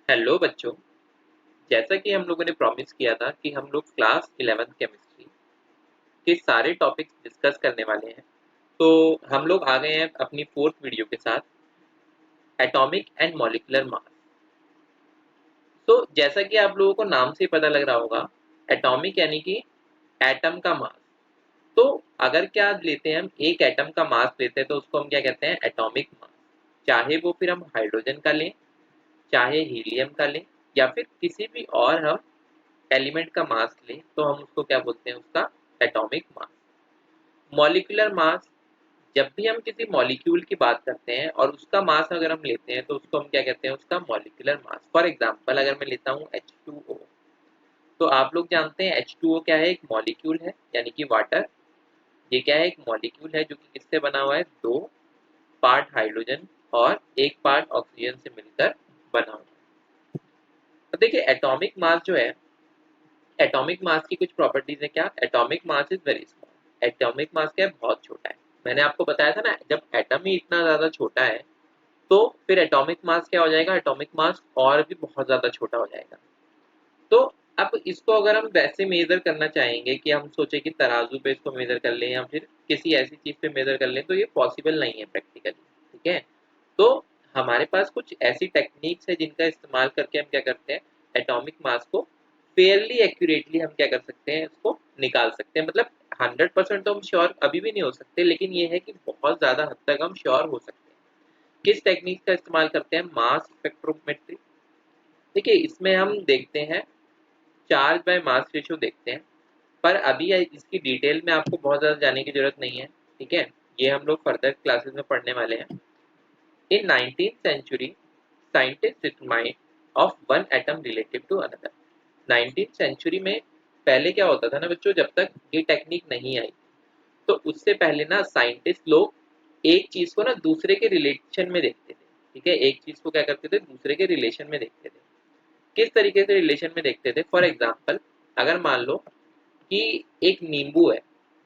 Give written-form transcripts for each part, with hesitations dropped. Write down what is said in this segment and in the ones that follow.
Hello बच्चों। जैसा कि हम लोगों ने प्रॉमिस किया था कि हम लोग क्लास 11th केमिस्ट्री के सारे टॉपिक्स डिस्कस करने वाले हैं, तो हम लोग आ गए हैं अपनी फोर्थ वीडियो के साथ, एटॉमिक एंड मॉलिक्यूलर मास। तो जैसा कि आप लोगों को नाम से ही पता लग रहा होगा, एटॉमिक यानी कि एटम का मास। तो अगर क्या लेते हैं, हम एक एटम का मास लेते हैं तो उसको हम क्या कहते हैं, एटॉमिक मास। चाहे वो फिर हम हाइड्रोजन का लें, चाहे हीलियम का लें, या फिर किसी भी और हम एलिमेंट का मास लें, तो हम उसको क्या बोलते हैं, उसका एटॉमिक मास। मॉलिक्यूलर मास, जब भी हम किसी मॉलिक्यूल की बात करते हैं और उसका मास अगर हम लेते हैं तो उसको हम क्या कहते हैं, उसका मॉलिक्यूलर मास। फॉर एग्जांपल अगर मैं लेता हूँ H2O, तो आप लोग जानते हैं H2O क्या है, एक मॉलिक्यूल है यानी कि वाटर। ये क्या है, एक मॉलिक्यूल है जो कि किससे बना हुआ है, दो पार्ट हाइड्रोजन और एक पार्ट ऑक्सीजन से मिलकर बना हुआ है। तो देखिए एटॉमिक मास जो है, एटॉमिक मास की कुछ प्रॉपर्टीज है। क्या, atomic mass is very small. Atomic mass क्या है, बहुत छोटा है। मैंने आपको बताया था ना, जब एटम ही इतना ज्यादा छोटा है तो फिर एटॉमिक मास क्या हो जाएगा, एटॉमिक मास और भी बहुत ज्यादा छोटा हो जाएगा। तो अब इसको अगर हम वैसे मेजर करना चाहेंगे कि हम सोचे कि तराजू पे इसको मेजर कर लें या फिर किसी ऐसी चीज पे मेजर कर लें, तो ये पॉसिबल नहीं है प्रैक्टिकली। ठीक है, तो हमारे पास कुछ ऐसी टेक्निक्स है जिनका इस्तेमाल करके हम क्या करते हैं, एटॉमिक मास को फेयरली एक्यूरेटली हम क्या कर सकते हैं, इसको निकाल सकते हैं। मतलब 100% तो हम श्योर अभी भी नहीं हो सकते, लेकिन ये है कि बहुत ज्यादा हद तक हम श्योर हो सकते हैं। किस टेक्निक का इस्तेमाल करते हैं, मास स्पेक्ट्रोमेट्री। देखिए इसमें हम देखते हैं चार्ज बाय मास रेशियो देखते हैं, पर अभी इसकी डिटेल में आपको बहुत ज़्यादा जाने की जरूरत नहीं है। ठीक है, ये हम लोग फर्दर क्लासेस में पढ़ने वाले हैं। इन 19th century, scientists determined of one atom relative to another। 19th century में पहले क्या होता था ना बच्चों, जब तक ये टेक्निक नहीं आई, तो उससे पहले ना साइंटिस्ट लोग एक चीज को ना दूसरे के रिलेशन में देखते थे। ठीक है, एक चीज को क्या करते थे, दूसरे के रिलेशन में देखते थे। किस तरीके से रिलेशन में देखते थे, फॉर एग्जाम्पल अगर मान लो कि एक नींबू है।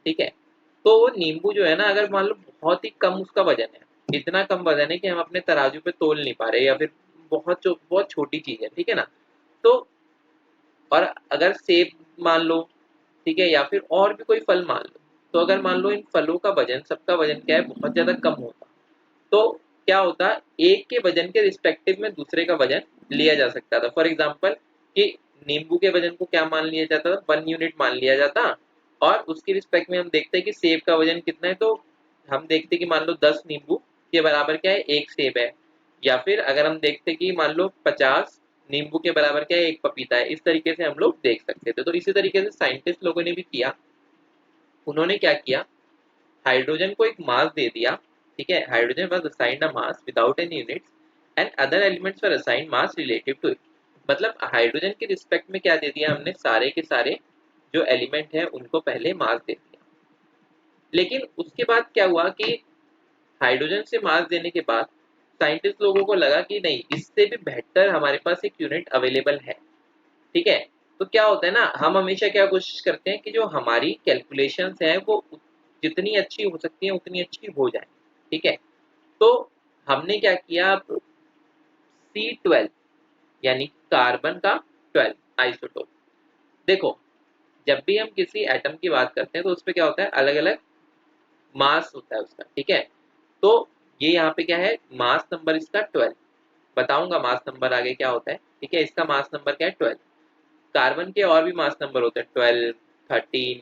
ठीक है, तो वो नींबू जो है ना, अगर मान लो बहुत ही कम उसका वजन है, इतना कम वजन है कि हम अपने तराजू पे तोल नहीं पा रहे, या फिर बहुत छोटी चीज है, ठीक है ना। तो और अगर सेब मान लो, ठीक है, या फिर और भी कोई फल मान लो, तो अगर मान लो इन फलों का वजन, सबका वजन क्या है, बहुत ज्यादा कम होता, तो क्या होता, एक के वजन के रिस्पेक्टिव में दूसरे का वजन लिया जा सकता था। फॉर एग्जाम्पल कि नींबू के वजन को क्या मान लिया जाता था, 1 यूनिट मान लिया जाता, और उसके रिस्पेक्ट में हम देखते हैं कि सेब का वजन कितना है, तो हम देखते हैं कि मान लो 10 नींबू के बराबर क्या है, एक सेब है। या फिर अगर हम देखते हैं कि मान लो 50 नींबू के बराबर क्या है, एक पपीता है। इस तरीके से हम लोग देख सकते थे। तो इसी तरीके से साइंटिस्ट लोगों ने भी किया। उन्होंने क्या किया, हाइड्रोजन को एक मास दे दिया। ठीक है, hydrogen was assigned a mass without any units and other elements were assigned mass relative to it. मतलब हाइड्रोजन के रिस्पेक्ट में क्या दे दिया हमने, सारे के सारे जो एलिमेंट है उनको पहले मास दे दिया। लेकिन उसके बाद क्या हुआ कि हाइड्रोजन से मास देने के बाद साइंटिस्ट लोगों को लगा कि नहीं, इससे भी बेहतर हमारे पास एक यूनिट अवेलेबल है। ठीक है, तो क्या होता है ना, हम हमेशा क्या कोशिश करते हैं कि जो हमारी कैलकुलेशंस हैं वो जितनी अच्छी हो सकती है उतनी अच्छी हो जाए। ठीक है, तो हमने क्या किया, C12 यानी कार्बन का 12 आइसोटोप। देखो, जब भी हम किसी एटम की बात करते हैं तो उसपे क्या होता है, अलग अलग मास होता है उसका। ठीक है, तो ये यहाँ पे क्या है, मास नंबर इसका 12। बताऊंगा मास नंबर आगे क्या होता है। ठीक है, इसका मास नंबर क्या है, 12। कार्बन के और भी मास नंबर होते हैं, 12, 13,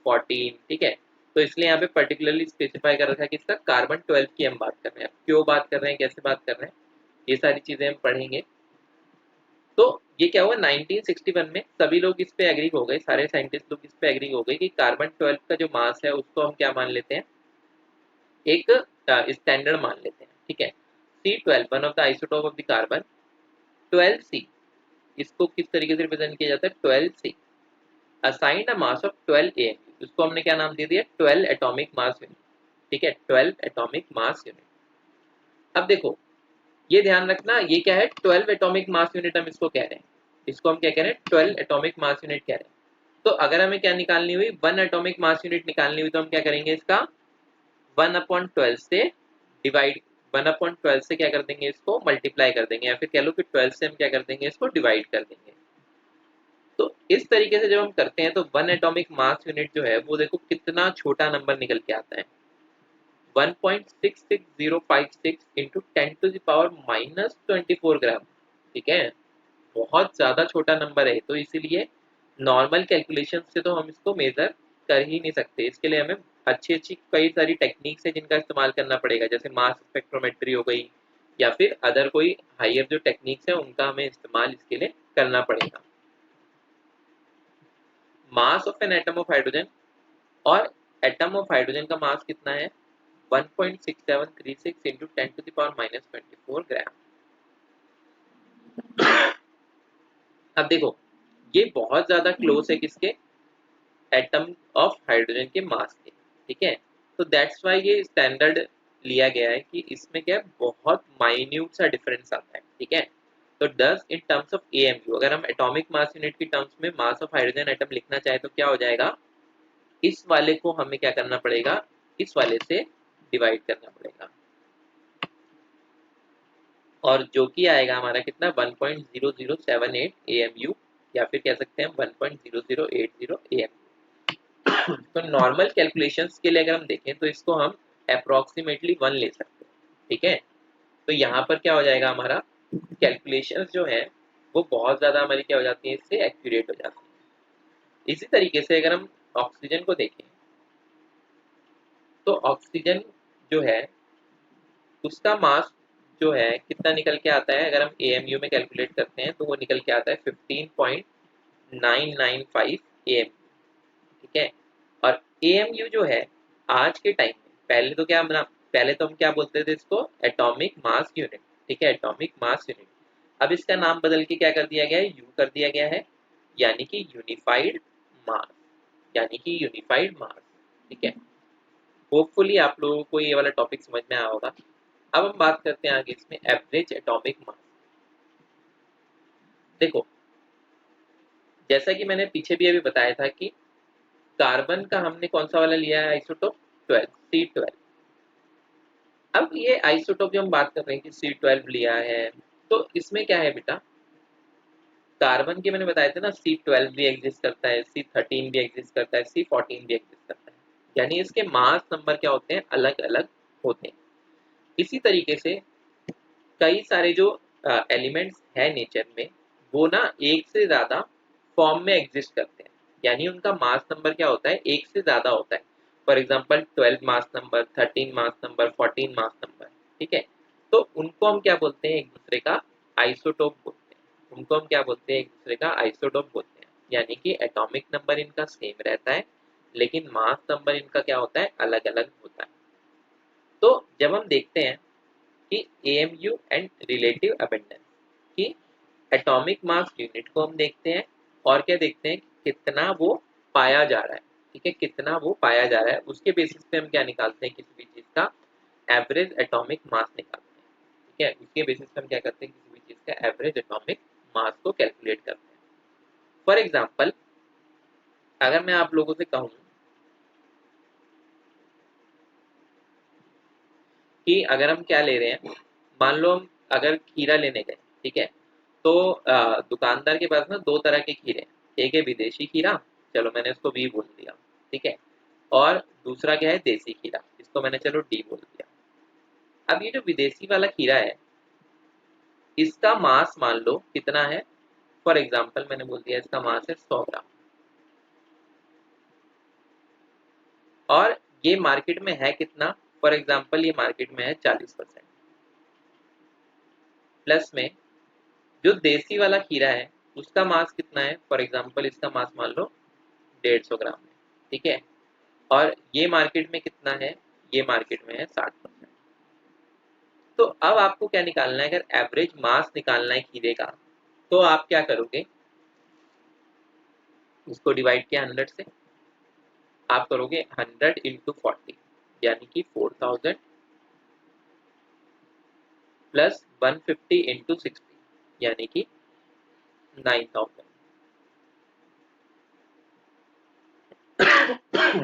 14। ठीक है, तो इसलिए यहाँ पे पर्टिकुलरली स्पेसिफाई कर रखा है कि इसका कार्बन 12 की हम बात कर रहे हैं। क्यों बात कर रहे हैं, कैसे बात कर रहे हैं, ये सारी चीजें हम पढ़ेंगे। तो ये क्या हुआ, 1961 में सभी लोग इस पे एग्री हो गए, सारे साइंटिस्ट लोग इस पे एग्री हो गए कि कार्बन 12 का जो मास है उसको हम क्या मान लेते हैं, एक स्टैंडर्ड मान लेते हैं। ठीक है, C12 one of the isotope of the carbon, 12C, इसको किस तरीके से रिप्रेजेंट किया जाता है, 12C assigned a mass of 12 AMU। उसको हमने क्या नाम दे दिया, 12 एटॉमिक मास यूनिट। ठीक है, 12 एटॉमिक मास यूनिट। अब देखो, ये ध्यान रखना, ये क्या है, 12 एटॉमिक मास यूनिट हम इसको कह रहे हैं। इसको हम क्या कह रहे हैं, 12 एटॉमिक मास यूनिट कह रहे हैं। तो अगर हमें क्या निकालनी हुई, 1 एटॉमिक मास यूनिट निकालनी हुई, तो हम क्या करेंगे, इसका 1/12 से डिवाइड 1/12 से क्या कर देंगे, इसको मल्टीप्लाई कर देंगे, या फिर कह लो कि 12 से हम क्या कर देंगे, इसको डिवाइड कर देंगे। तो इस तरीके से जब हम करते हैं तो 1 एटॉमिक मास यूनिट जो है वो देखो कितना छोटा नंबर निकल के आता है, 1.66056 इंटू 10⁻⁻24 ग्राम। ठीक है, बहुत ज़्यादा छोटा नंबर है, तो इसीलिए नॉर्मल कैलकुलेशन से तो हम इसको मेजर कर ही नहीं सकते। इसके लिए हमें अच्छी अच्छी कई सारी टेक्निक्स है जिनका इस्तेमाल करना पड़ेगा, जैसे मास स्पेक्ट्रोमेट्री हो गई, या फिर अदर कोई हायर जो टेक्निक्स है उनका हमें इस्तेमाल इसके लिए करना पड़ेगा। Mass of an atom of hydrogen, और एटम ऑफ हाइड्रोजन का मास कितना है, 1.6736 इंटू 10⁻⁻24 ग्राम। अब देखो ये बहुत ज्यादा क्लोज है किसके, एटम ऑफ हाइड्रोजन के मास के। ठीक है, तो दैट्स वाई ये स्टैंडर्ड लिया गया है कि इसमें क्या है, बहुत माइन्यूट सा डिफरेंस आता है। ठीक है, तो does in terms of AMU, अगर हम एटॉमिक मास यूनिट की टर्म्स में मास ऑफ हाइड्रोजन एटम लिखना चाहे तो क्या हो जाएगा, इस वाले को हमें क्या करना पड़ेगा, इस वाले से डिवाइड करना पड़ेगा, और जो कि आएगा हमारा कितना 1.0078 एएमयू, या फिर कह सकते हैं 1.0080 एएमयू। तो नॉर्मल कैलकुलेशंस के लिए अगर हम देखें तो इसको हम अप्रोक्सीमेटली 1 ले सकते हैं। ठीक है, तो यहाँ पर क्या हो जाएगा, हमारा कैलकुलेशंस जो है वो बहुत ज़्यादा हमारी क्या हो जाती है, इससे एक्यूरेट हो जाती है। इसी तरीके से अगर हम ऑक्सीजन को देखें तो ऑक्सीजन जो है उसका मास जो है कितना निकल के आता है, अगर हम एएमयू में कैलकुलेट करते हैं तो वो निकल के आता है 15.995 एएमयू। ठीक है, और एएमयू जो है आज के टाइम में, पहले तो हम क्या बोलते थे इसको, एटॉमिक मास यूनिट। ठीक है, एटॉमिक मास यूनिट, अब इसका नाम बदल के क्या कर दिया गया है, यू कर दिया गया है, यानी कि यूनिफाइड मास, यानी कि यूनिफाइड मास। ठीक है, होपफुली आप लोगों को ये वाला टॉपिक समझ में आया होगा। अब हम बात करते हैं आगे इसमें एवरेज एटॉमिक मास। देखो जैसा कि मैंने पीछे भी अभी बताया था कि कार्बन का हमने कौन सा वाला लिया है, आइसोटोप 12, C12। अब ये आइसोटोप जो हम बात कर रहे हैं कि C12 लिया है, तो इसमें क्या है बेटा, कार्बन के मैंने बताया था ना, C12 भी एग्जिस्ट करता है, C13 भी एग्जिस्ट करता है, C14 भी एग्जिस्ट करता है, यानी इसके मास नंबर क्या होते हैं, अलग अलग होते हैं। इसी तरीके से कई सारे जो एलिमेंट्स है नेचर में, वो ना एक से ज़्यादा फॉर्म में एग्जिस्ट करते हैं, यानी उनका मास नंबर क्या होता है, एक से ज़्यादा होता है। For example 12 mass number, 13 mass number, 14 mass number. ठीक है, तो उनको हम क्या बोलते हैं, एक दूसरे का आइसोटोप बोलते हैं। उनको हम क्या बोलते हैं, एक दूसरे का आइसोटोप बोलते हैं, यानी कि एटॉमिक नंबर इनका सेम रहता है लेकिन मास नंबर इनका क्या होता है, अलग अलग होता है। तो जब हम देखते हैं कि एएमयू एंड रिलेटिव अबेंडेंस की एटॉमिक मास यूनिट को हम देखते हैं, और क्या देखते हैं कि कितना वो पाया जा रहा है। ठीक है, कितना वो पाया जा रहा है उसके बेसिस पे हम क्या निकालते हैं, किसी भी चीज़ का एवरेज एटॉमिक मास निकालते हैं। ठीक है, उसके बेसिस पे हम क्या करते हैं, किसी भी चीज़ का एवरेज एटॉमिक मास को कैलकुलेट करते हैं। फॉर एग्जाम्पल अगर मैं आप लोगों से कहूँ कि अगर हम क्या ले रहे हैं, मान लो हम अगर खीरा लेने गए, ठीक है, तो दुकानदार के पास ना दो तरह के खीरे हैं, एक है विदेशी खीरा, चलो मैंने उसको बी बोल दिया। ठीक है, और दूसरा क्या है, देसी खीरा, इसको मैंने चलो डी बोल दिया। अब ये जो विदेशी वाला खीरा है, इसका मास मान लो कितना है, फॉर एग्जाम्पल मैंने बोल दिया इसका मास है 100 ग्राम, और ये मार्केट में है कितना, फॉर एग्जाम्पल ये मार्केट में है 40%। प्लस में जो देसी वाला खीरा है उसका मास कितना है, फॉर एग्जाम्पल इसका मास मान लो 150 ग्राम है। ठीक है, और ये मार्केट में कितना है, ये मार्केट में है 60%। तो अब आपको क्या निकालना है, अगर एवरेज मास निकालना है खीरे का, तो आप क्या करोगे, इसको डिवाइड किया 100 से, आप करोगे 100 इंटू 40, यानी कि 4000, प्लस 150 इंटू 60, यानी कि 9000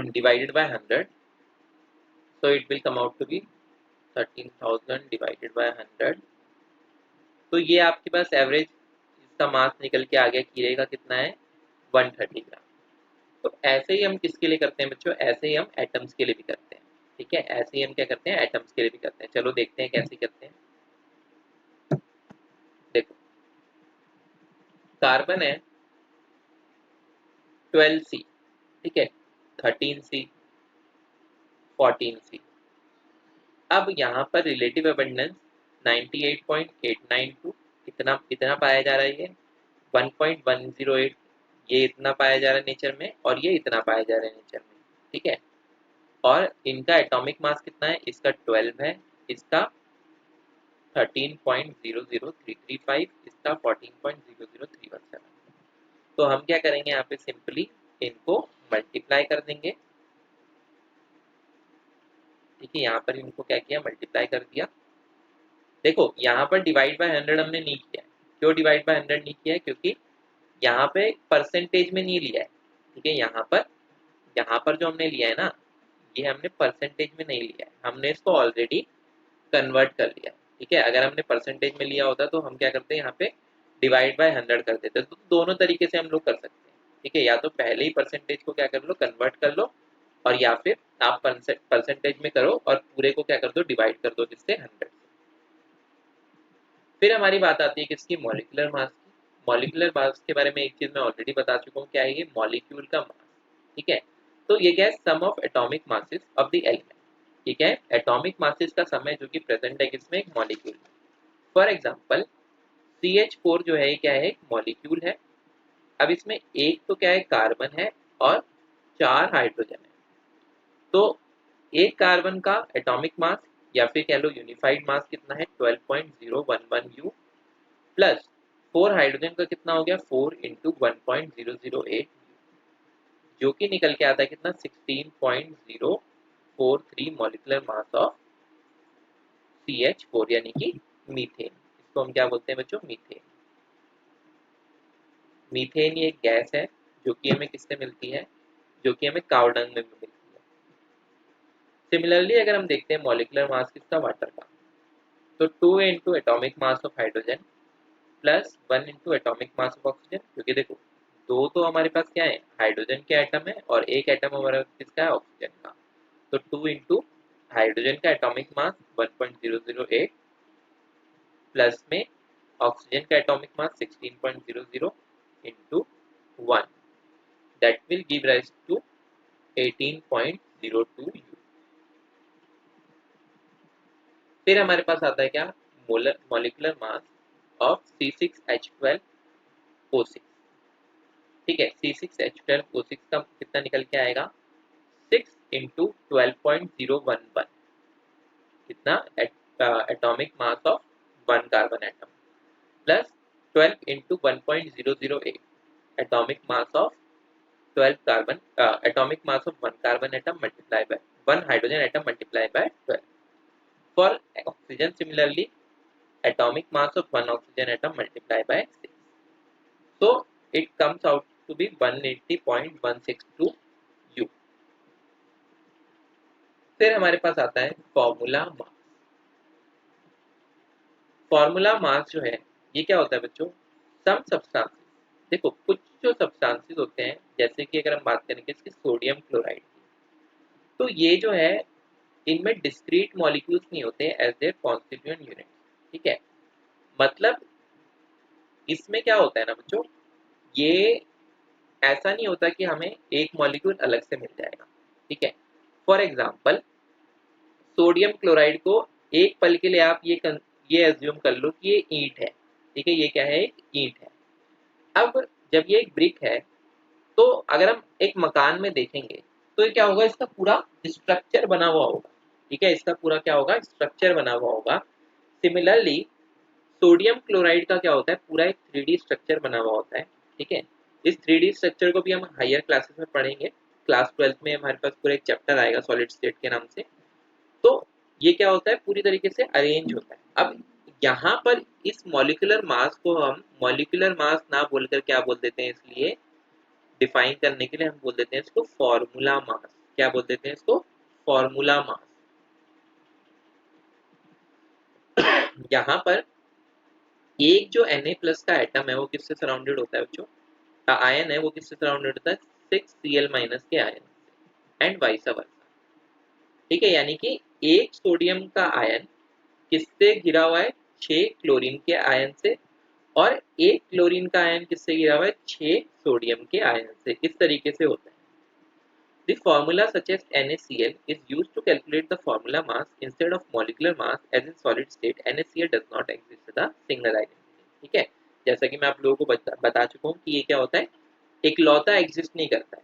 divided by 100, so it will come out to be 13,000 divided by 100, तो ये आपके पास एवरेज इसका मास निकल के आ गया कीड़े का कितना है 130 ग्राम। तो ऐसे ही हम किसके लिए करते हैं बच्चों, ऐसे ही हम एटम्स के लिए भी करते हैं। ठीक है, ऐसे ही हम क्या करते हैं एटम्स के लिए भी करते हैं। चलो देखते हैं कैसे करते हैं। देखो कार्बन है 12C, ठीक है, 13C, 14C। अब यहाँ पर रिलेटिव अबंडेंस 98.892 इतना इतना पाया जा रहा है, ये 1.108 ये इतना पाया जा रहा है नेचर में, और ये इतना पाया जा रहा है नेचर में। ठीक है, और इनका एटॉमिक मास कितना है, इसका 12 है, इसका 13.00335, इसका 14.00317। तो हम क्या करेंगे यहाँ पे सिंपली इनको मल्टीप्लाई कर देंगे। ठीक है, यहाँ पर इनको क्या किया मल्टीप्लाई कर दिया। देखो यहाँ पर डिवाइड बाय 100 हमने नहीं किया है। क्यों डिवाइड बाय 100 नहीं किया है, क्योंकि यहाँ पे परसेंटेज में नहीं लिया है। ठीक है, यहाँ पर जो हमने लिया है ना, ये हमने परसेंटेज में नहीं लिया है, हमने इसको ऑलरेडी कन्वर्ट कर लिया। ठीक है, अगर हमने परसेंटेज में लिया होता तो हम क्या करते हैं यहाँ पे डिवाइड बाय 100 कर देते। तो दोनों तरीके से हम लोग कर सकते हैं। ठीक है, या तो पहले ही परसेंटेज को क्या कर लो कन्वर्ट कर लो, और या फिर आप परसेंटेज में करो और पूरे को क्या कर दो डिवाइड कर दो जिससे 100। फिर हमारी बात आती है किसकी, मॉलिक्यूलर मास की। मॉलिक्यूलर मास के बारे में एक चीज मैं ऑलरेडी बता चुका हूँ, क्या है ये मॉलिक्यूल का मास। ठीक है, तो ये क्या है sum of atomic masses of the element. ठीक है, एटॉमिक मासेस का सम है जो कि प्रेजेंट है किसमें, एक मॉलिक्यूल में। फॉर एग्जांपल CH4 जो है ये क्या है एक मॉलिक्यूल है। अब इसमें एक तो क्या है कार्बन है और 4 हाइड्रोजन है। तो एक कार्बन का एटॉमिक मास या फिर कह लो यूनिफाइड मास कितना है 12.011 U, प्लस 4 हाइड्रोजन का कितना हो गया 4 इंटू 1.008, जो कि निकल के आता है कितना 16.043 मॉलिकुलर मास ऑफ CH4 यानी कि मीथेन। इसको हम क्या बोलते हैं बच्चों, मीथेन। मीथेन ये एक गैस है जो कि हमें किससे मिलती है, जो कि हमें काव डंग में मिलती है। सिमिलरली अगर हम देखते हैं मॉलिकुलर मास किसका, वाटर का, तो 2 into atomic mass of hydrogen plus 1 into atomic mass of oxygen. क्योंकि देखो दो तो हमारे पास क्या है हाइड्रोजन के एटम है और एक एटम हमारा किसका है ऑक्सीजन का। तो 2 इंटू हाइड्रोजन का एटॉमिक मास 1.008 प्लस में ऑक्सीजन का atomic mass 16.00 into 1, that will give rise to 18.02 U। फिर हमारे पास आता है क्या, मॉलिकुलर मास ऑफ C6H12O6। ठीक है, C6H12O6 का कितना निकल के आएगा 6 इंटू 12.011, कितना atomic mass of 1 carbon atom, plus 12 into 1.008 atomic mass of 12 carbon atomic mass of 1 carbon atom multiply by 1 hydrogen atom multiply by 12। For oxygen similarly atomic mass of 1 oxygen atom multiplied by 6. So it comes out to be 180.162 U। फिर हमारे पास आता है formula mass. Formula mass जो है ये क्या होता है बच्चों, सम सब्सटेंसेस। देखो कुछ जो सब्सटेंसेस होते हैं जैसे कि अगर हम बात करें कि इसकी सोडियम क्लोराइड की, तो ये जो है इनमें डिस्क्रीट मॉलिक्यूल्स नहीं होते एज देयर कॉन्स्टिट्यूएंट यूनिट। ठीक है, मतलब इसमें क्या होता है ना बच्चों, ये ऐसा नहीं होता कि हमें एक मॉलिक्यूल अलग से मिल जाएगा। ठीक है, फॉर एग्जांपल सोडियम क्लोराइड को एक पल के लिए आप ये एज्यूम कर लो कि ये ईंट है। ठीक है, ये क्या है एक ईंट है। अब जब ये एक ब्रिक है तो अगर हम एक मकान में देखेंगे तो ये क्या होगा, इसका पूरा स्ट्रक्चर बना हुआ होगा। ठीक है, इसका पूरा क्या होगा स्ट्रक्चर बना हुआ होगा। सिमिलरली सोडियम क्लोराइड का क्या होता है, पूरा एक 3D स्ट्रक्चर बना हुआ होता है। ठीक है, इस 3D स्ट्रक्चर को भी हम हायर क्लासेस में पढ़ेंगे। क्लास 12 में हमारे पास पूरा एक चैप्टर आएगा सॉलिड स्टेट के नाम से। तो ये क्या होता है पूरी तरीके से अरेंज होता है। अब यहाँ पर इस मॉलिक्यूलर मास को हम मॉलिक्यूलर मास ना बोलकर क्या बोल देते हैं, इसलिए डिफाइन करने के लिए हम बोल देते हैं इसको फॉर्मूला मास। क्या बोल देते हैं इसको, फॉर्मूला मास। यहाँ पर एक जो Na+ का एटम है वो किससे सराउंडेड होता है बच्चों, आयन है वो किससे सराउंडेड होता है, 6Cl- के आयन एंड वाइस वर्सा। ठीक है, यानी कि एक सोडियम का आयन किससे घिरा हुआ है, 6 क्लोरीन के आयन से, और एक क्लोरीन का आयन किससे घिरा हुआ है, 6 सोडियम के आयन से। इस तरीके से होता है। The formula such as NaCl is used to calculate the formula mass instead of molecular mass, as in solid state NaCl does not exist with a single identity। ठीक है, जैसा कि मैं आप लोगों को बता चुका हूँ कि ये क्या होता है, इकलौता एग्जिस्ट नहीं करता है,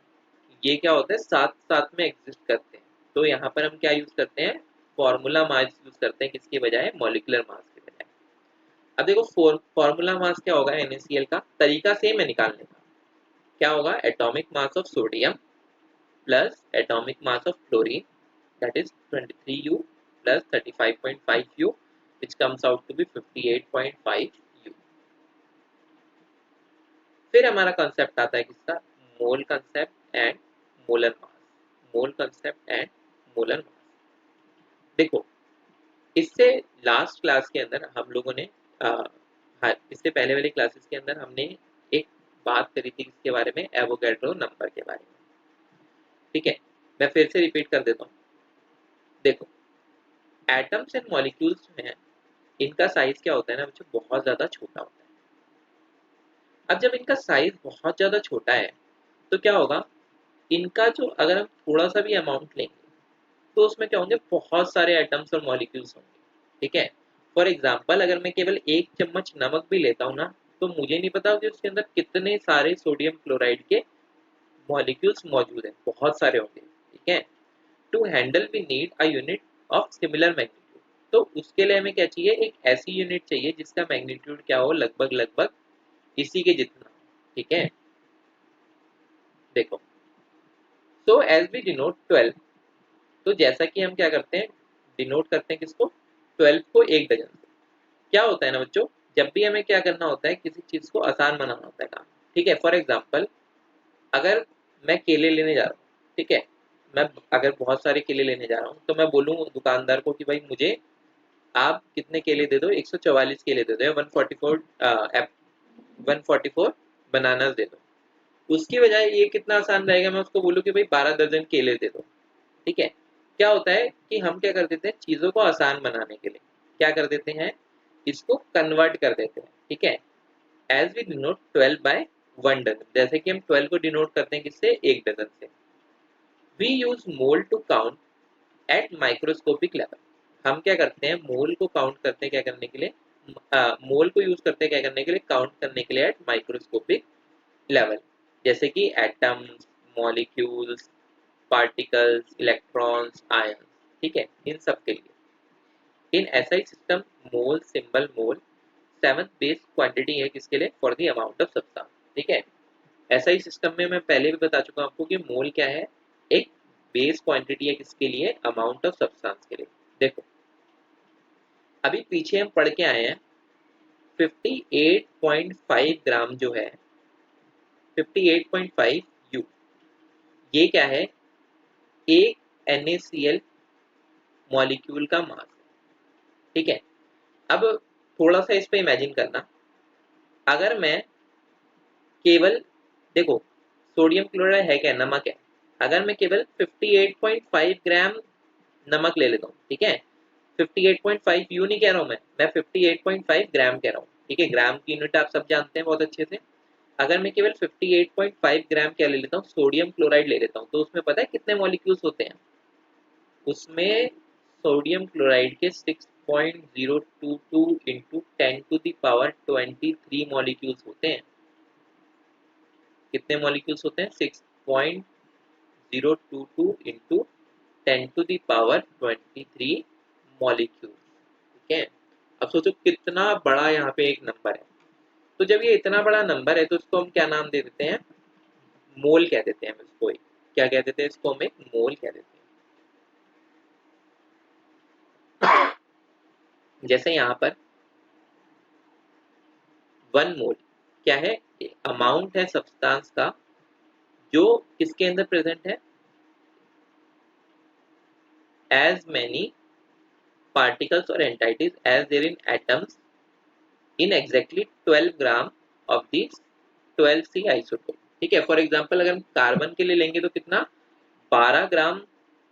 ये क्या होता है, साथ साथ में एग्जिस्ट करते हैं। तो यहाँ पर हम क्या यूज करते हैं, फॉर्मूला मास यूज करते हैं, किसके बजाय, मॉलिकुलर मास के बजाय। अब देखो फॉर्मूला मास क्या होगा NaCl का, तरीका सेम है निकालने का। क्या होगा, atomic mass of sodium plus atomic mass of chlorine, that is 23U plus 35.5U, which comes out to be 58.5U। फिर हमारा कंसेप्ट आता है किसका, मोल concept and molar mass. Mole concept and molar mass. देखो, इससे लास्ट क्लास के अंदर हम लोगों ने हाँ, इससे पहले वाली क्लासेस के अंदर हमने एक बात करी थी किसके बारे में, एवोगैड्रो नंबर के बारे में। ठीक है, मैं फिर से रिपीट कर देता हूँ। देखो, एटम्स एंड मॉलिक्यूल्स में इनका साइज क्या होता है ना बच्चों, बहुत ज़्यादा छोटा होता है। अब जब इनका साइज बहुत ज़्यादा छोटा है तो क्या होगा, इनका जो, अगर हम थोड़ा सा भी अमाउंट लेंगे तो उसमें क्या होंगे, बहुत सारे एटम्स और मॉलिक्यूल्स होंगे। ठीक है, फॉर एग्जाम्पल अगर मैं केवल 1 चम्मच नमक भी लेता हूँ ना, तो मुझे नहीं पता कि उसके अंदर कितने सारे सोडियम क्लोराइड के मॉलिक्यूल्स मौजूद हैं, बहुत सारे होंगे। ठीक है, to handle we need a unit of similar magnitude. तो उसके लिए हमें क्या चाहिए, एक ऐसी यूनिट चाहिए जिसका मैग्नीट्यूड क्या हो, लगभग लगभग इसी के जितना। ठीक है, देखो, सो एज वी डिनोट 12, तो जैसा कि हम क्या करते हैं, डिनोट करते हैं किसको, 12 को 1 डजन से। क्या होता है ना बच्चों, जब भी हमें क्या करना होता है, किसी चीज को आसान बनाना होता है काम। ठीक है, फॉर एग्जाम्पल अगर मैं केले लेने जा रहा हूँ, ठीक है, मैं अगर बहुत सारे केले लेने जा रहा हूँ तो मैं बोलूँ दुकानदार को कि भाई मुझे आप कितने केले दे दो, 144 केले दे दो, या 144 बनाना दे दो। उसकी बजाय ये कितना आसान रहेगा, मैं उसको बोलूँ कि भाई 12 दर्जन केले दे दो। ठीक है, क्या होता है कि हम क्या कर देते हैं, चीज़ों को आसान बनाने के लिए क्या कर देते हैं, इसको कन्वर्ट कर देते हैं। ठीक है, एज वी डिनोट 12/1 डजन, जैसे कि हम 12 को डिनोट करते हैं किससे, 1 डजन से। We use mole to count at microscopic level. हम क्या करते हैं, मोल को काउंट करते हैं, क्या करने के लिए, मोल को यूज करते हैं क्या करने के लिए, काउंट करने के लिए एट माइक्रोस्कोपिक लेवल, जैसे कि atoms, molecules, particles, electrons, ions. ठीक है, इन सब के लिए in SI system mole symbol mole 7th base quantity है किसके लिए, for the amount of substance. ठीक है, एसआई सिस्टम में मैं पहले भी बता चुका हूं आपको कि मोल क्या है, एक बेस क्वांटिटी है किसके लिए, अमाउंट ऑफ सब्सटेंस के लिए। देखो, अभी पीछे हम पढ़ के आए हैं 58.5 ग्राम जो है, 58.5 यू, ये क्या है, एक NaCl मॉलिक्यूल का मास। ठीक है, अब थोड़ा सा इस पे इमेजिन करना, अगर मैं केवल, देखो सोडियम क्लोराइड है क्या, नमक है, अगर मैं केवल 58.5 ग्राम नमक ले लेता हूँ, ठीक है, 58.5 यू नहीं कह रहा हूँ मैं 58.5 ग्राम कह रहा हूँ। ठीक है, ग्राम की यूनिट आप सब जानते हैं बहुत अच्छे से। अगर मैं केवल 58.5 ग्राम क्या ले लेता हूँ, सोडियम क्लोराइड ले लेता हूँ, तो उसमें पता है कितने मॉलिक्यूल्स होते हैं, उसमें सोडियम क्लोराइड के 6.022 इंटू 10⁻23 मॉलिक्यूल्स होते हैं। कितने मॉलिक्यूल्स होते हैं, 6.022 इंटू 10⁻23 मॉलिक्यूल्स। ठीक है, अब सोचो कितना बड़ा यहाँ पे एक नंबर है। तो जब ये इतना बड़ा नंबर है तो इसको हम क्या नाम दे देते हैं, मोल कह देते हैं। हम इसको क्या कह देते हैं, इसको हम एक मोल कह देते हैं। जैसे यहाँ पर 1 मोल क्या है, अमाउंट है सब्सटेंस का जो किसके अंदर प्रेजेंट है, as many particles or entities as there in atoms in exactly 12 gram of the 12C isotope। ठीक है, फॉर एग्जांपल अगर हम कार्बन के लिए लेंगे तो कितना, 12 ग्राम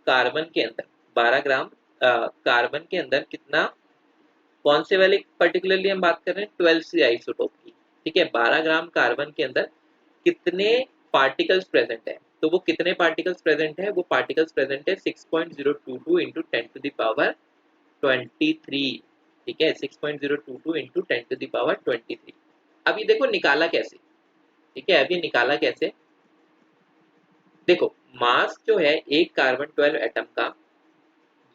कार्बन के अंदर, 12 ग्राम कार्बन के अंदर कितना, कौन से वाले पर्टिकुलरली हम बात कर रहे हैं 12C आइसोटोप की। ठीक है, 12 ग्राम कार्बन के अंदर कितने पार्टिकल्स प्रेजेंट है, तो वो कितने पार्टिकल्स प्रेजेंट है, वो पार्टिकल्स प्रेजेंट है 6.022 इंटू 10 टू द पावर 23। ठीक है, 6.022 इंटू 10 टू द पावर 23। अभी देखो निकाला कैसे। ठीक है, अभी निकाला कैसे, देखो मास जो है एक कार्बन 12 एटम का,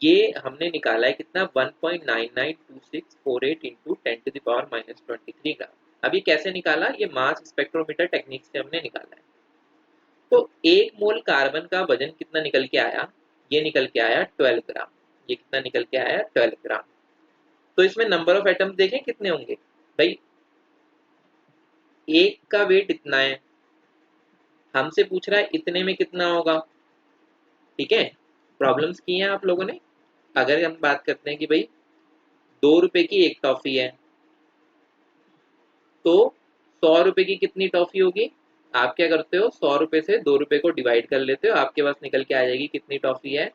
ये हमने निकाला है कितना 1.992648 इंटू 10 टू द पावर -23 ग्राम। अभी कैसे निकाला, ये मास स्पेक्ट्रोमीटर टेक्निक से हमने निकाला है। तो एक मोल कार्बन का वजन कितना निकल के आया, ये निकल के आया 12 ग्राम। ये कितना निकल के आया 12 ग्राम। तो इसमें नंबर ऑफ एटम्स देखें कितने होंगे भाई, एक का वेट इतना है, हमसे पूछ रहा है इतने में कितना होगा। ठीक है, प्रॉब्लम्स की हैं आप लोगों ने। अगर हम बात करते हैं कि भाई 2 रुपए की एक टॉफी है, तो 100 रुपए की कितनी टॉफी होगी, आप क्या करते हो 100 रुपए से 2 रुपए को डिवाइड कर लेते हो, आपके पास निकल के आ जाएगी कितनी टॉफी है,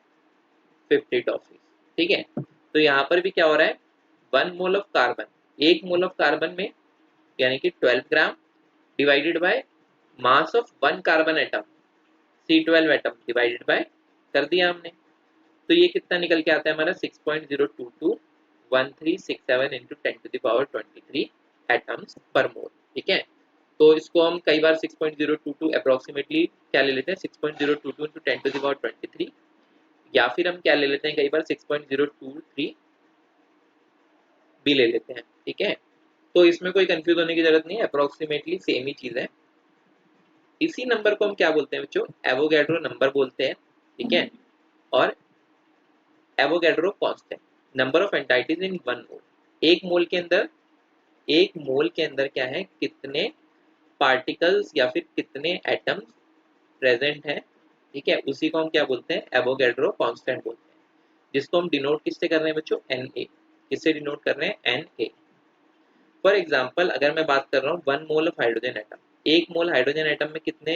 50 टॉफी। ठीक है, तो यहाँ पर भी क्या हो रहा है, 1 मोल ऑफ कार्बन, एक मोल ऑफ कार्बन में यानी कि 12 gram divided by mass of 1 carbon atom C12 atom divided by कर दिया हमने। तो ये कितना निकल के आता है हमारा 6.0221367 into 10 to the power 23 atoms per mole. ठीक है, तो इसको हम कई बार 6.022 अप्रोक्सीमेटली क्या ले लेते हैं 6.022 इंटू 10 टू द पावर 23, या फिर हम क्या ले लेते हैं कई बार 6.023 भी ले लेते हैं। ठीक है, तो इसमें कोई कंफ्यूज होने की जरूरत नहीं है, अप्रोक्सीमेटली सेम ही चीज है। इसी नंबर को हम क्या बोलते हैं बच्चों, एवोगैड्रो नंबर बोलते हैं। ठीक है, और Avogadro constant, number of entities in 1 mole, एक मोल के अंदर क्या है, कितने पार्टिकल्स या फिर कितने एटम्स प्रेजेंट हैं। ठीक है, उसी को हम क्या बोलते हैं, एवोगैड्रो कांस्टेंट बोलते हैं, जिसको हम डिनोट किससे कर रहे हैं बच्चों, Na। किससे डिनोट कर रहे हैं, Na। फॉर एग्जाम्पल अगर मैं बात कर रहा हूँ 1 मोल ऑफ हाइड्रोजन एटम, एक मोल हाइड्रोजन एटम में कितने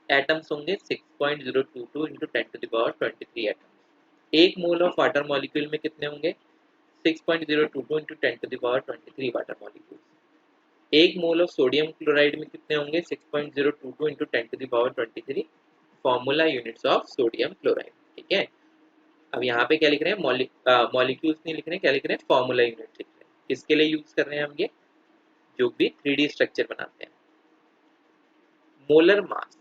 एटम्स होंगे, 6.022 into 10 to the power 23 atoms. एक मोल ऑफ वाटर मॉलिक्यूल में कितने होंगे, 6.022 into 10 to the power 23 water molecule. एक मोल ऑफ सोडियम क्लोराइड में कितने होंगे, 6.022 into 10 to the power 23 formula units of sodium chloride. ठीक है, अब यहाँ पे क्या लिख रहे हैं, मॉलिक्यूल्स नहीं लिख रहे हैं, क्या लिख रहे हैं, फॉर्मूला यूनिट लिख रहे हैं। किसके लिए यूज कर रहे हैं हम ये, जो भी 3D स्ट्रक्चर बनाते हैं। मोलर मास,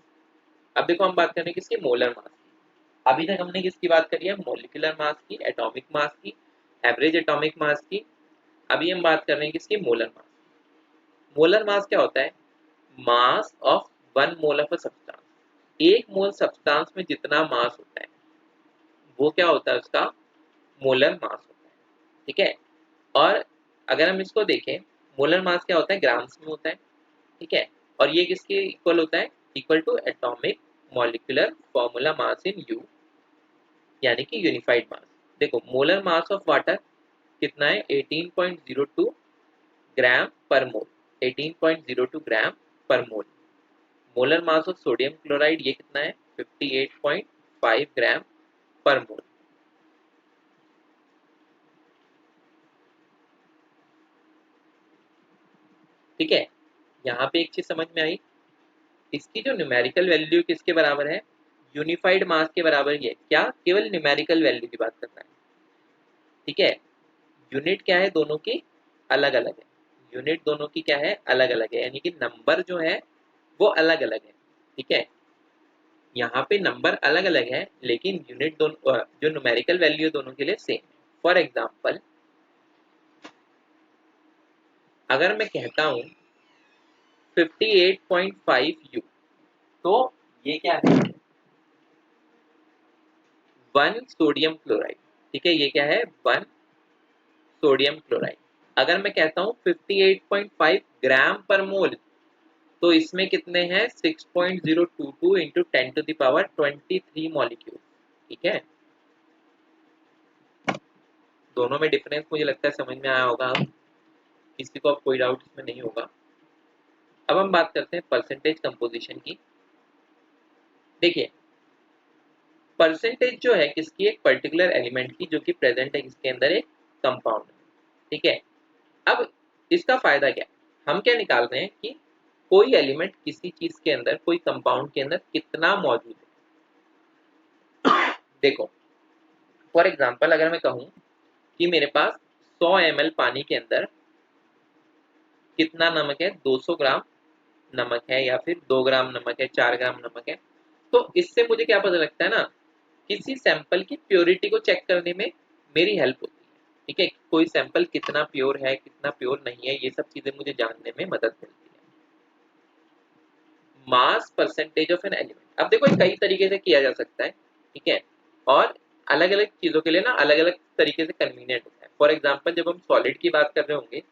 अब देखो हम बात करें किसकी, मोलर मास की। अभी तक हमने किसकी बात करी है, मॉलिक्यूलर मास की, एटॉमिक मास की, एवरेज एटॉमिक मास की। अभी हम बात कर रहे हैं किसकी, मोलर मास। मोलर मास क्या होता है, mass of 1 mole of a substance. एक मोल सब्सटेंस में जितना मास होता है वो क्या होता है, उसका मोलर मास होता है। ठीक है, और अगर हम इसको देखें, मोलर मास क्या होता है, ग्राम्स में होता है। ठीक है, और ये किसके इक्वल होता है, equal to atomic molecular formula mass in u, यानी कि यूनिफाइड मास। देखो मोलर मास ऑफ वाटर कितना है, 18.02 gram per mole, 18.02 gram per mole. Molar mass of sodium chloride ये कितना है, 58.5 ग्राम पर मोल। ठीक है, यहाँ पे एक चीज समझ में आई, इसकी जो न्यूमेरिकल वैल्यू किसके बराबर है, यूनिफाइड मास के बराबर ही है। क्या, केवल न्यूमेरिकल वैल्यू की बात करना है। ठीक है, यूनिट क्या है, दोनों की अलग अलग है। यूनिट दोनों की क्या है, अलग अलग है, यानी कि नंबर जो है वो अलग अलग है। ठीक है, यहाँ पे नंबर अलग अलग है लेकिन यूनिट दोनों जो न्यूमेरिकल वैल्यू दोनों के लिए सेम है। फॉर एग्जाम्पल अगर मैं कहता हूँ 58.5 यू, तो ये क्या है, 1 सोडियम क्लोराइड। ठीक है, ये क्या है, 1 सोडियम क्लोराइड। अगर मैं कहता हूँ 58.5 ग्राम पर मोल, तो इसमें कितने हैं, 6.022 into 10 to the power 23 molecule. ठीक है, दोनों में डिफरेंस मुझे लगता है समझ में आया होगा, अब किसी को अब कोई डाउट इसमें नहीं होगा। अब हम बात करते हैं परसेंटेज कंपोजिशन की। देखिए, परसेंटेज जो है किसकी, एक पर्टिकुलर एलिमेंट की जो कि प्रेजेंट है किसके अंदर, एक कंपाउंड में। ठीक है, अब इसका फायदा क्या है, हम क्या निकाल रहे हैं कि कोई एलिमेंट किसी चीज के अंदर, कोई कंपाउंड के अंदर कितना मौजूद है। देखो, फॉर एग्जांपल अगर मैं कहूं कि मेरे पास 100 ml पानी के अंदर कितना नमक है, 200 ग्राम नमक है, या फिर 2 ग्राम नमक है, 4 ग्राम नमक है, तो इससे मुझे क्या पता लगता है ना, किसी सैंपल की प्योरिटी को चेक करने में मेरी हेल्प होती है। ठीक है, कोई सैंपल कितना प्योर है, कितना प्योर नहीं है, ये सब चीजें मुझे जानने में मदद मिलती है। Mass percentage of an element, अब देखो कई तरीके से किया जा सकता है। ठीक है, और अलग अलग चीजों के लिए ना अलग अलग तरीके से कन्वीनियंट होता है। फॉर एग्जाम्पल जब हम सॉलिड की बात कर रहे होंगे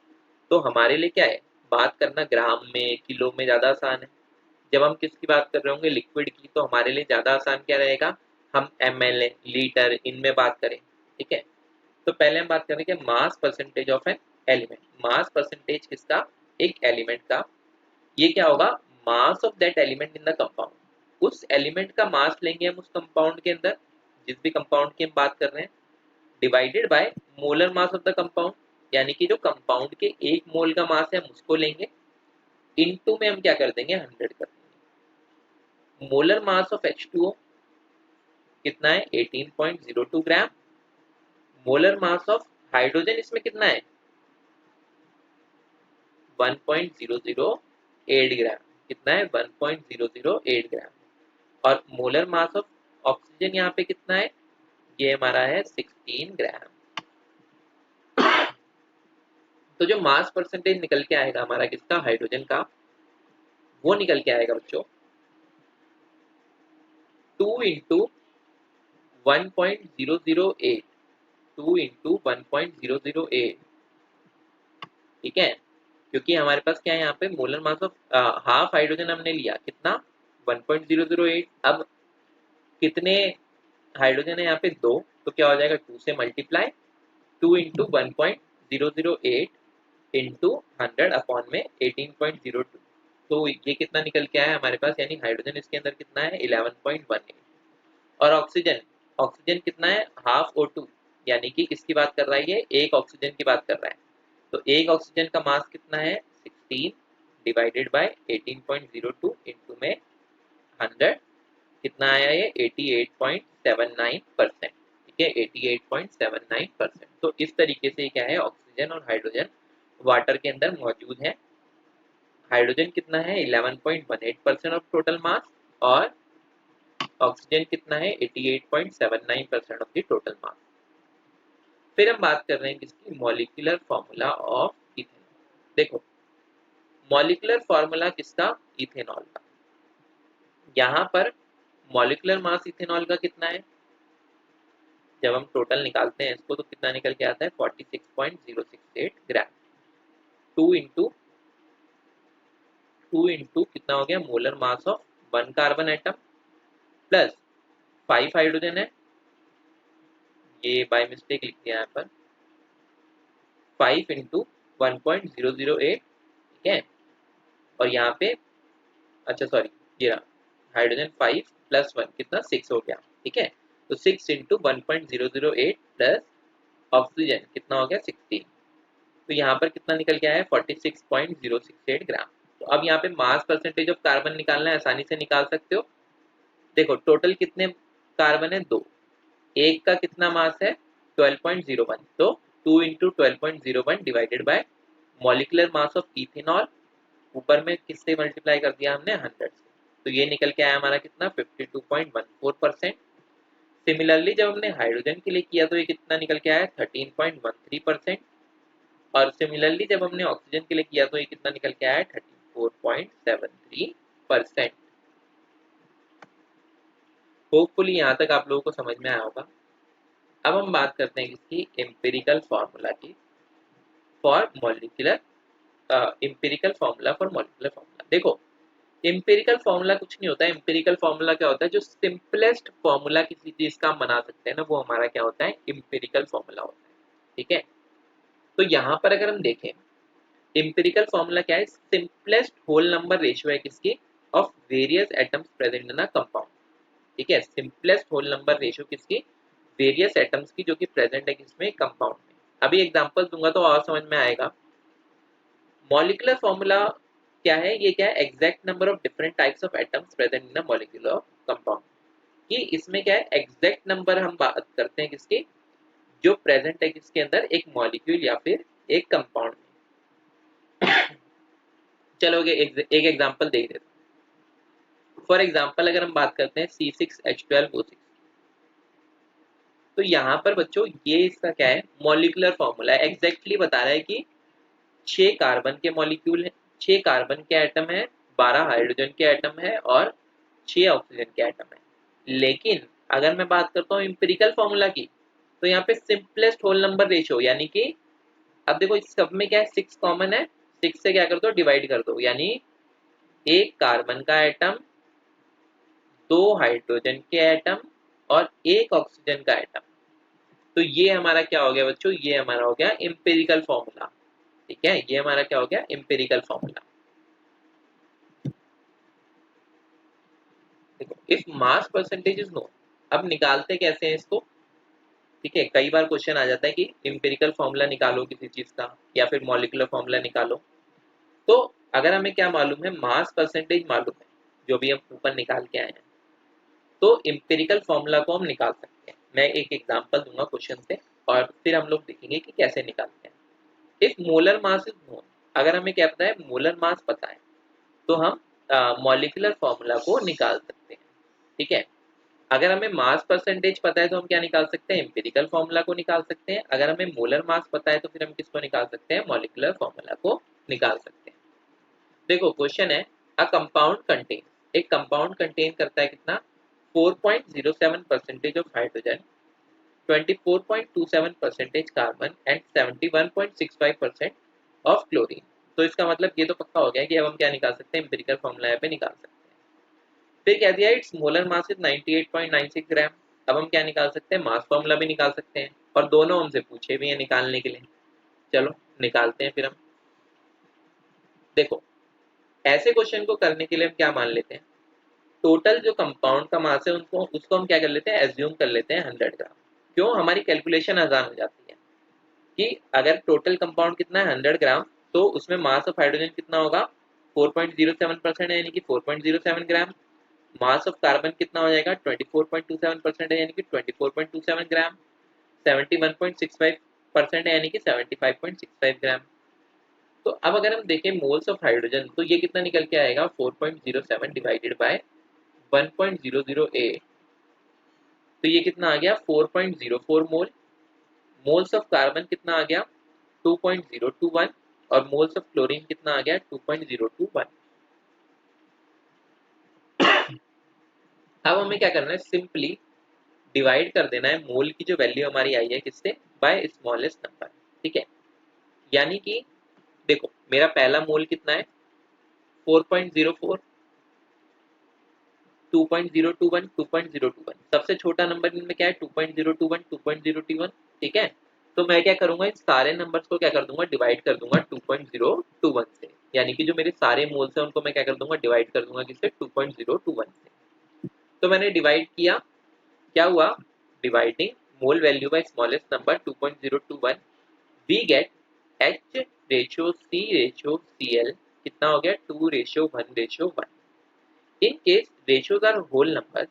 तो हमारे लिए क्या है, बात करना ग्राम में, किलो में ज्यादा आसान है। जब हम किसकी बात कर रहे होंगे, लिक्विड की, तो हमारे लिए ज्यादा आसान क्या रहेगा, हम ml, लीटर, इनमें बात करें। ठीक है, तो पहले हम बात करेंगे mass percentage of an element. Mass percentage किसका, एक एलिमेंट का, ये क्या होगा, mass of that element in the compound. उस एलिमेंट का मास लेंगे हम उस कंपाउंड के अंदर, जिस भी कंपाउंड की हम बात कर रहे हैं, divided by molar mass of the compound, यानी कि जो कंपाउंड के एक मोल का मास है हम उसको लेंगे, इनटू में हम क्या कर देंगे, 100 कर देंगे। मोलर मास ऑफ H2O कितना है, 18.02 ग्राम। मोलर मास ऑफ हाइड्रोजन इसमें कितना है, 1.008 ग्राम। कितना है, 1.008 ग्राम। और मोलर मास ऑफ ऑक्सीजन यहाँ पे कितना है, ये हमारा है 16 ग्राम। तो जो मास परसेंटेज निकल के आएगा हमारा किसका, हाइड्रोजन का, वो निकल के आएगा बच्चों 2 इंटू 1.008, 2 इंटू 1.008। ठीक है, क्योंकि हमारे पास क्या है यहाँ पे, molar mass of half hydrogen हमने लिया कितना, 1.008। अब कितने हाइड्रोजन है यहाँ पे, 2, तो क्या हो जाएगा, 2 से मल्टीप्लाई, 2 इंटू 1.008 इंटू 100 अपॉन में 18.02। तो ये कितना निकल के आया हमारे पास, यानी हाइड्रोजन इसके अंदर कितना है, 11.18। और ऑक्सीजन, ऑक्सीजन कितना है, हाफ O2, यानी कि किसकी बात कर रहा है, ये एक ऑक्सीजन की बात कर रहा है। तो एक ऑक्सीजन का मास कितना है, 16 डिवाइडेड बाय 18.02 इंटू में 100, कितना आया ये, 88.79%। ठीक है, 88.79%। तो इस तरीके से क्या है, ऑक्सीजन और हाइड्रोजन वाटर के अंदर मौजूद है। हाइड्रोजन कितना है, 11.18% ऑफ टोटल मास, और ऑक्सीजन कितना है, 88.79% ऑफ द टोटल मास। फिर हम बात कर रहे हैं किसकी, मॉलिक्यूलर फॉर्मूला ऑफ इथेनॉल। देखो, मॉलिक्यूलर फॉर्मूला किसका, इथेनॉल का। यहाँ पर मॉलिक्यूलर मास इथेनॉल का कितना है, जब हम टोटल निकालते हैं इसको तो कितना निकल के आता है, 46.068 ग्राम। 2 इंटू 2 इंटू कितना हो गया, molar mass of 1 carbon atom plus 5 hydrogen है, ये बाय मिस्टेक लिख दिया यहाँ पर, 5 इंटू 1.008। ठीक है, और यहाँ पे, अच्छा सॉरी, ये रहा हाइड्रोजन 5 प्लस 1 कितना, 6 हो गया। ठीक है, तो 6 इंटू 1.008 प्लस ऑक्सीजन कितना हो गया, 16। तो यहाँ पर कितना निकल के आया है, 46.068 ग्राम। तो अब यहाँ पे मास परसेंटेज ऑफ कार्बन निकालना है, आसानी से निकाल सकते हो। देखो टोटल कितने कार्बन है, 2, एक का कितना मास है, 12.01, तो 2 into 12.01 divided by molecular mass of ethanol, ऊपर में किससे मल्टीप्लाई कर दिया हमने, 100 से। तो ये निकल के आया हमारा कितना, 52.14%। सिमिलरली जब हमने हाइड्रोजन के लिए किया तो ये कितना निकल के आया, 13.13%। और सिमिलरली जब हमने ऑक्सीजन के लिए किया तो ये कितना निकल के आया, 34.73%। होपफुली यहाँ तक आप लोगों को समझ में आया होगा। अब हम बात करते हैं इसकी एम्पिरिकल फार्मूला की, for molecular empirical formula for molecular formula. देखो, एम्पिरिकल फार्मूला कुछ नहीं होता है। एम्पिरिकल फार्मूला क्या होता है, जो सिंपलेस्ट फार्मूला किसी चीज का हम बना सकते हैं ना, वो हमारा क्या होता है, एम्पिरिकल फार्मूला होता है। ठीक है। तो यहाँ पर अगर हम देखें एम्पिरिकल फॉर्मूला क्या है, सिंपलेस्ट होल नंबर रेशियो है किसकी, of various atoms present in a compound. ठीक है, सिंपलेस्ट होल नंबर रेशियो किसकी, वेरियस एटम्स की जो कि प्रेजेंट है किसमें, कंपाउंड में। अभी एग्जांपल दूंगा तो और समझ में आएगा। मॉलिक्यूलर फॉर्मूला क्या है, ये क्या है, exact number of different types of atoms present in a molecular compound. कि इसमें क्या है, एग्जैक्ट नंबर हम बात करते हैं किसकी, जो प्रेजेंट है किसके अंदर, एक मॉलिक्यूल या फिर एक कंपाउंड में। चलोगे एक एग्जांपल देख देते हैं। फॉर एग्जांपल अगर हम बात करते हैं C6H12O6, तो यहाँ पर बच्चों ये इसका क्या है, मॉलिक्यूलर फॉर्मूला है, एग्जैक्टली बता रहा है कि 6 कार्बन के मॉलिक्यूल है, 6 कार्बन के एटम है, 12 हाइड्रोजन के एटम है और 6 ऑक्सीजन के एटम है। लेकिन अगर मैं बात करता हूँ एम्पिरिकल फॉर्मूला की, तो यहाँ पे सिंपलेस्ट होल नंबर रेशियो, यानी कि अब देखो इस सब में क्या है, 6 कॉमन है, 6 से क्या कर दो, डिवाइड कर दो, यानी एक कार्बन का एटम, 2 हाइड्रोजन के एटम और एक ऑक्सीजन का एटम। तो ये हमारा क्या हो गया बच्चों, ये हमारा हो गया एम्पिरिकल फॉर्मूला। ठीक है, ये हमारा क्या हो गया, एम्पिरिकल फॉर्मूला। देखो if mass percentage is known, अब निकालते कैसे हैं इसको। ठीक है, कई बार क्वेश्चन आ जाता है कि एम्पिरिकल फॉर्मूला निकालो किसी चीज का या फिर मॉलिक्यूलर फॉर्मूला निकालो। तो अगर हमें क्या मालूम है, मास परसेंटेज मालूम है, जो भी हम ऊपर निकाल के आए हैं, तो एम्पिरिकल फॉर्मूला को हम निकाल सकते हैं। मैं एक एग्जांपल दूंगा क्वेश्चन से और फिर हम लोग देखेंगे कि कैसे निकालते हैं। If molar mass is known, अगर हमें क्या पता है, मोलर मास पता है, तो हम मॉलिक्यूलर फॉर्मूला को निकाल सकते हैं। ठीक है, अगर हमें मास परसेंटेज पता है तो हम क्या निकाल सकते हैं, एम्पिरिकल फॉर्मूला को निकाल सकते हैं। अगर हमें मोलर मास पता है तो फिर हम किसको निकाल सकते हैं, मॉलिक्यूलर फॉर्मूला को निकाल सकते हैं। देखो क्वेश्चन है, अ कंपाउंड कंटेन, एक कंपाउंड कंटेन करता है कितना, 4.07% of hydrogen, 24.27% carbon and 71.65% of chlorine. तो इसका मतलब ये तो पक्का हो गया कि अब हम क्या निकाल सकते हैं, एम्पिरिकल फॉर्मूला यहाँ पे निकाल सकते हैं। फिर कह दिया इट्स मोलर मास इज 98.96 ग्राम। अब हम क्या निकाल सकते हैं, मास फॉर्मूला भी निकाल सकते हैं, और दोनों हमसे पूछे भी हैं निकालने के लिए। चलो निकालते हैं फिर हम। देखो ऐसे क्वेश्चन को करने के लिए हम क्या मान लेते हैं, टोटल जो कंपाउंड का मास है उनको उसको हम क्या कर लेते हैं, एज्यूम कर लेते हैं 100 ग्राम। क्यों, हमारी कैलकुलेशन आसान हो जाती है कि अगर टोटल कंपाउंड कितना है 100 ग्राम, तो उसमें मास ऑफ हाइड्रोजन कितना होगा, 4.07% है, यानी कि 4.07 ग्राम। मास ऑफ कार्बन कितना हो जाएगा, 24.27% है, यानी कि 24.27 ग्राम। 71.65% है, यानी कि 75.65 ग्राम। तो अब अगर हम देखें मोल्स ऑफ हाइड्रोजन, तो ये कितना निकल के आएगा, 4.07 डिवाइडेड बाय 1.008, तो ये कितना आ गया, 4.04 मोल। मोल्स ऑफ कार्बन कितना आ गया, 2.021, और मोल्स ऑफ क्लोरीन कितना आ गया, 2.021। अब हमें क्या करना है, सिंपली डिवाइड कर देना है मोल की जो वैल्यू हमारी आई है किससे, बाय स्मॉलेस्ट नंबर। ठीक है, यानी कि देखो मेरा पहला मोल कितना है, 4.04, 2.021, 2.021, सबसे छोटा नंबर इनमें क्या है, 2.021, 2.021। ठीक है, तो मैं क्या करूंगा, इन सारे नंबर्स को क्या कर दूंगा, डिवाइड कर दूंगा 2.021 से, यानी कि जो मेरे सारे मोल्स हैं उनको मैं क्या कर दूंगा, डिवाइड कर दूंगा किससे, 2.021 से। तो मैंने डिवाइड किया, क्या हुआ, dividing mole value by smallest number 2.021, we get H ratio C ratio Cl कितना हो गया, 2:1:1। In case ratios are whole numbers,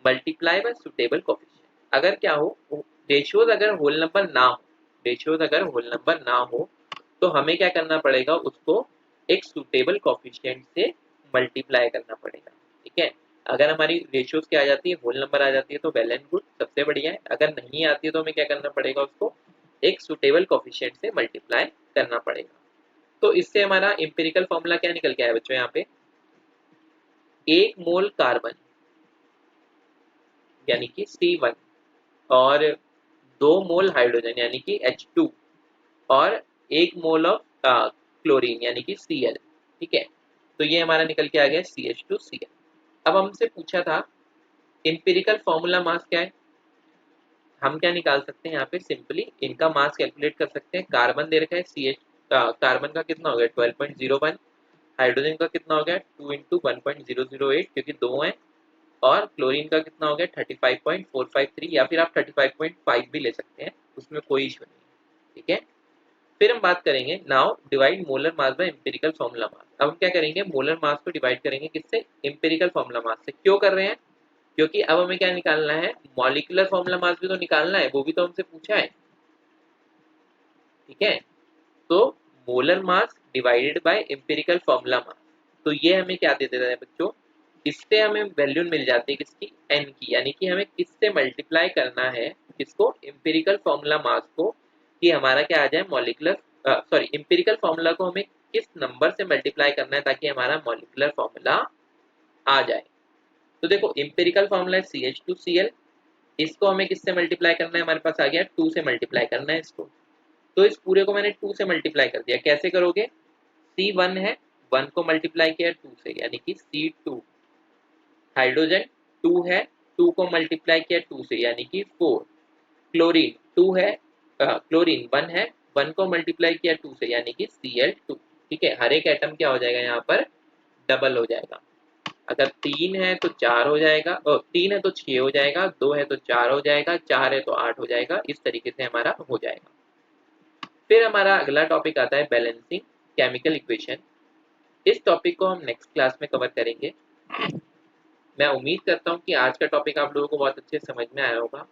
multiply by suitable coefficient. अगर क्या हो, रेशियोज अगर होल नंबर ना हो, रेशियोज अगर होल नंबर ना हो, तो हमें क्या करना पड़ेगा, उसको एक सुटेबल कोफिशिएंट से मल्टीप्लाई करना पड़ेगा। ठीक है, अगर हमारी रेशियोज क्या आ जाती है, होल नंबर आ जाती है, तो वेल एंड गुड, सबसे बढ़िया है। अगर नहीं आती है तो हमें क्या करना पड़ेगा, उसको एक सुटेबल कोफिशिएंट से मल्टीप्लाई करना पड़ेगा। तो इससे हमारा एम्पिरिकल फॉर्मूला क्या निकल के आया बच्चों, यहाँ पे 1 मोल कार्बन यानी कि C1 और 2 मोल हाइड्रोजन यानी कि H2 और 1 मोल ऑफ क्लोरीन यानी कि Cl। ठीक है, तो ये हमारा निकल के आ गया CH2Cl। अब हमसे पूछा था एम्पिरिकल फॉर्मूला मास क्या है, हम क्या निकाल सकते हैं यहाँ पे, सिंपली इनका मास कैलकुलेट कर सकते हैं। कार्बन दे रखा है सी एच, कार्बन का कितना हो गया 12.01, हाइड्रोजन का कितना हो गया 2 इंटू 1.008 क्योंकि दो हैं, और क्लोरीन का कितना हो गया 35.453, या फिर आप 35.5 भी ले सकते हैं, उसमें कोई इशू नहीं है, ठीक है। फिर हम बात करेंगे now divide molar mass by empirical formula mass. अब हम क्या करेंगे, मोलर मास को डिवाइड करेंगे किससे, एम्पिरिकल फॉर्मूला मास से। क्यों कर रहे हैं, क्योंकि अब हमें क्या निकालना है, मॉलिक्यूलर फॉर्मूला मास भी तो निकालना है, वो भी तो हमसे पूछा है, ठीक है। तो molar mass divided by empirical formula mass, तो ये हमें क्या दे देता है बच्चों, इससे हमें वैल्यू मिल जाती है किसकी, एन की, यानी कि हमें किससे मल्टीप्लाई करना है, किसको, एम्पिरिकल फॉर्मूला मास को, कि हमारा क्या आ जाए मॉलिक्यूलर, सॉरी एम्पिरिकल फॉर्मूला को हमें किस नंबर से मल्टीप्लाई करना है ताकि हमारा मॉलिक्यूलर फॉर्मूला आ जाए। तो देखो एम्पिरिकल फॉर्मूला है CH2Cl, इसको हमें किससे मल्टीप्लाई करना है, हमारे पास आ गया 2 से मल्टीप्लाई करना है इसको। तो इस पूरे को मैंने 2 से मल्टीप्लाई कर दिया, कैसे करोगे, C1 है, 1 को मल्टीप्लाई किया 2 से यानी कि C2, हाइड्रोजन 2 है, 2 को मल्टीप्लाई किया 2 से यानी कि 4, क्लोरीन 2 है, क्लोरीन 1 है, 1 को मल्टीप्लाई किया 2 से यानी कि Cl2, ठीक है। हर एक एटम क्या हो जाएगा यहाँ पर, डबल हो जाएगा। अगर 3 है तो 4 हो जाएगा, और 3 है तो 6 हो जाएगा, 2 है तो 4 हो जाएगा, 4 है तो 8 हो जाएगा, इस तरीके से हमारा हो जाएगा। फिर हमारा अगला टॉपिक आता है बैलेंसिंग केमिकल इक्वेशन। इस टॉपिक को हम नेक्स्ट क्लास में कवर करेंगे। मैं उम्मीद करता हूँ कि आज का टॉपिक आप लोगों को बहुत अच्छे से समझ में आया होगा।